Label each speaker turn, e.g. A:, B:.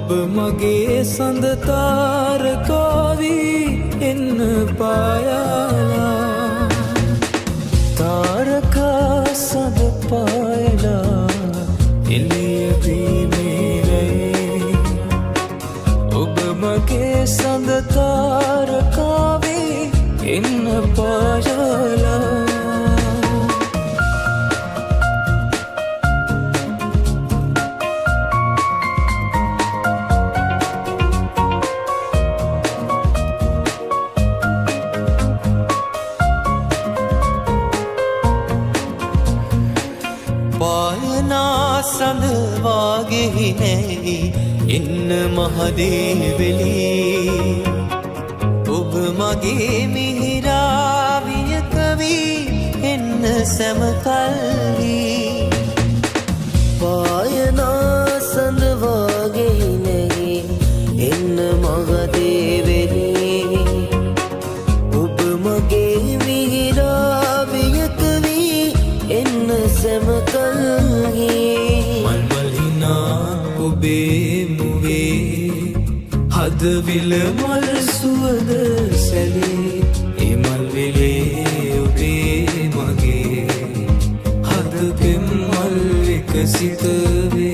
A: ඔබ මගේ සඳ තාරකාවී එන්න පායාලා තාරකා සඳ පායලා එළිය වීමේ ඔබ මගේ සඳ තාරකාවී එන්න පායාලා පායනා සඳ වාගෙහි නැයි එන්න මහදේවලී ඔබ මගේ මිහිරාවිය කවී එන්න සැමකල්හි
B: පායනා සඳ වාගෙහි නැයි එන්න මහදේවලී ඔබ මගේ මිහිරාවිය කවී එන්න සැමකල්හි
A: මල්මලිනා ඔබේ මුවේ හදවිල මල් සුවද සැලේ එමල්විලේ ඔබේ මගේ හද පෙම් මල් එක සිතවේ